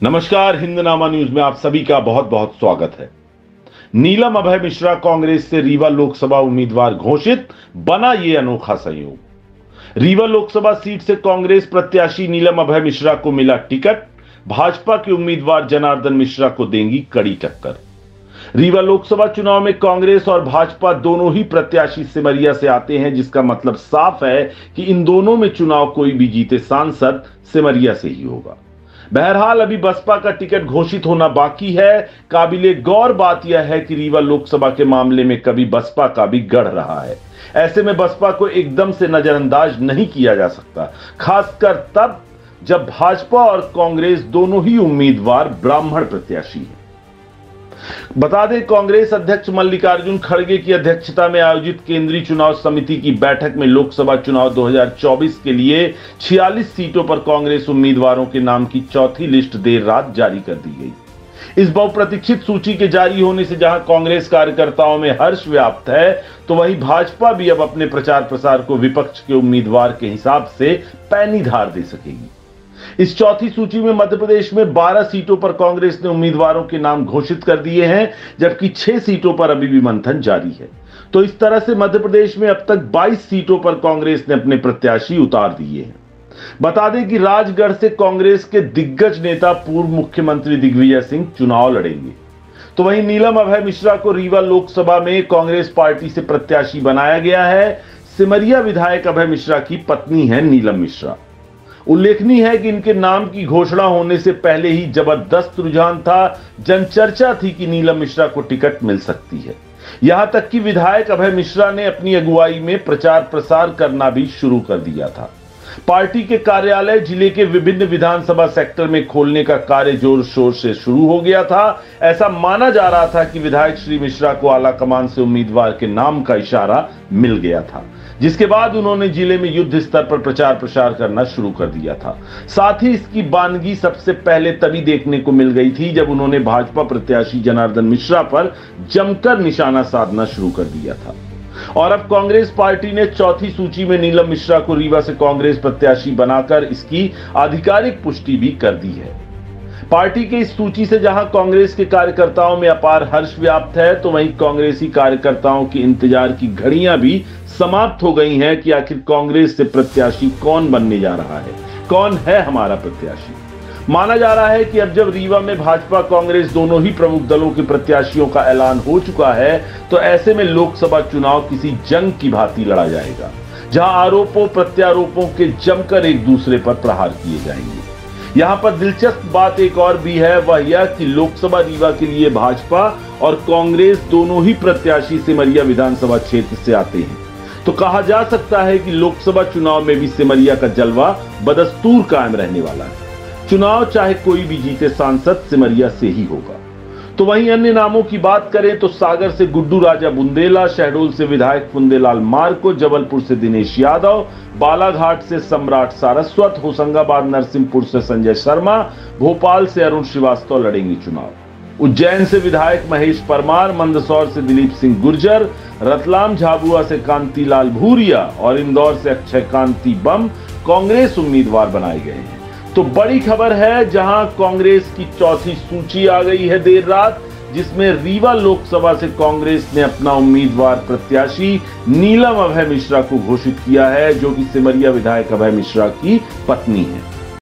नमस्कार, हिंदनामा न्यूज में आप सभी का बहुत बहुत स्वागत है। नीलम अभय मिश्रा कांग्रेस से रीवा लोकसभा उम्मीदवार घोषित, बना ये अनोखा संयोग। रीवा लोकसभा सीट से कांग्रेस प्रत्याशी नीलम अभय मिश्रा को मिला टिकट, भाजपा के उम्मीदवार जनार्दन मिश्रा को देंगी कड़ी टक्कर। रीवा लोकसभा चुनाव में कांग्रेस और भाजपा दोनों ही प्रत्याशी सिमरिया से आते हैं, जिसका मतलब साफ है कि इन दोनों में चुनाव कोई भी जीते सांसद सिमरिया से ही होगा। बहरहाल अभी बसपा का टिकट घोषित होना बाकी है। काबिले गौर बात यह है कि रीवा लोकसभा के मामले में कभी बसपा का भी गढ़ रहा है। ऐसे में बसपा को एकदम से नजरअंदाज नहीं किया जा सकता, खासकर तब जब भाजपा और कांग्रेस दोनों ही उम्मीदवार ब्राह्मण प्रत्याशी हैं। बता दें, कांग्रेस अध्यक्ष मल्लिकार्जुन खड़गे की अध्यक्षता में आयोजित केंद्रीय चुनाव समिति की बैठक में लोकसभा चुनाव 2024 के लिए 46 सीटों पर कांग्रेस उम्मीदवारों के नाम की चौथी लिस्ट देर रात जारी कर दी गई। इस बहुप्रतीक्षित सूची के जारी होने से जहां कांग्रेस कार्यकर्ताओं में हर्ष व्याप्त है, तो वहीं भाजपा भी अब अपने प्रचार प्रसार को विपक्ष के उम्मीदवार के हिसाब से पैनी धार दे सकेगी। इस चौथी सूची में मध्य प्रदेश में 12 सीटों पर कांग्रेस ने उम्मीदवारों के नाम घोषित कर दिए हैं, जबकि 6 सीटों पर अभी भी मंथन जारी है। तो इस तरह से मध्य प्रदेश में अब तक 22 सीटों पर कांग्रेस ने अपने प्रत्याशी उतार दिए हैं। बता दें कि राजगढ़ से कांग्रेस के दिग्गज नेता पूर्व मुख्यमंत्री दिग्विजय सिंह चुनाव लड़ेंगे। तो वहीं नीलम अभय मिश्रा को रीवा लोकसभा में कांग्रेस पार्टी से प्रत्याशी बनाया गया है। सिमरिया विधायक अभय मिश्रा की पत्नी है नीलम मिश्रा। उल्लेखनीय है कि इनके नाम की घोषणा होने से पहले ही जबरदस्त रुझान था, जनचर्चा थी कि नीलम मिश्रा को टिकट मिल सकती है। यहां तक कि विधायक अभय मिश्रा ने अपनी अगुवाई में प्रचार प्रसार करना भी शुरू कर दिया था। पार्टी के कार्यालय जिले के विभिन्न विधानसभा सेक्टर में खोलने का कार्य जोर शोर से शुरू हो गया था। ऐसा माना जा रहा था कि विधायक श्री मिश्रा को आलाकमान से उम्मीदवार के नाम का इशारा मिल गया था, जिसके बाद उन्होंने जिले में युद्ध स्तर पर प्रचार प्रसार करना शुरू कर दिया था। साथ ही इसकी बानगी सबसे पहले तभी देखने को मिल गई थी जब उन्होंने भाजपा प्रत्याशी जनार्दन मिश्रा पर जमकर निशाना साधना शुरू कर दिया था। और अब कांग्रेस पार्टी ने चौथी सूची में नीलम मिश्रा को रीवा से कांग्रेस प्रत्याशी बनाकर इसकी आधिकारिक पुष्टि भी कर दी है। पार्टी के इस सूची से जहां कांग्रेस के कार्यकर्ताओं में अपार हर्ष व्याप्त है, तो वहीं कांग्रेसी कार्यकर्ताओं की इंतजार की घड़ियां भी समाप्त हो गई हैं कि आखिर कांग्रेस से प्रत्याशी कौन बनने जा रहा है, कौन है हमारा प्रत्याशी। माना जा रहा है कि अब जब रीवा में भाजपा कांग्रेस दोनों ही प्रमुख दलों के प्रत्याशियों का ऐलान हो चुका है, तो ऐसे में लोकसभा चुनाव किसी जंग की भांति लड़ा जाएगा, जहां आरोपों प्रत्यारोपों के जमकर एक दूसरे पर प्रहार किए जाएंगे। यहां पर दिलचस्प बात एक और भी है, वह यह कि लोकसभा रीवा के लिए भाजपा और कांग्रेस दोनों ही प्रत्याशी सिमरिया विधानसभा क्षेत्र से आते हैं। तो कहा जा सकता है कि लोकसभा चुनाव में भी सिमरिया का जलवा बदस्तूर कायम रहने वाला है। चुनाव चाहे कोई भी जीते, सांसद सिमरिया से ही होगा। तो वहीं अन्य नामों की बात करें तो सागर से गुड्डू राजा बुंदेला, शहडोल से विधायक फुंदेलाल मार्को, जबलपुर से दिनेश यादव, बालाघाट से सम्राट सारस्वत, होशंगाबाद नरसिंहपुर से संजय शर्मा, भोपाल से अरुण श्रीवास्तव लड़ेंगे चुनाव। उज्जैन से विधायक महेश परमार, मंदसौर से दिलीप सिंह गुर्जर, रतलाम झाबुआ से कांतिलाल भूरिया और इंदौर से अक्षय कांति बम कांग्रेस उम्मीदवार बनाए गए हैं। तो बड़ी खबर है, जहां कांग्रेस की चौथी सूची आ गई है देर रात, जिसमें रीवा लोकसभा से कांग्रेस ने अपना उम्मीदवार प्रत्याशी नीलम अभय मिश्रा को घोषित किया है, जो कि सिमरिया विधायक अभय मिश्रा की पत्नी है।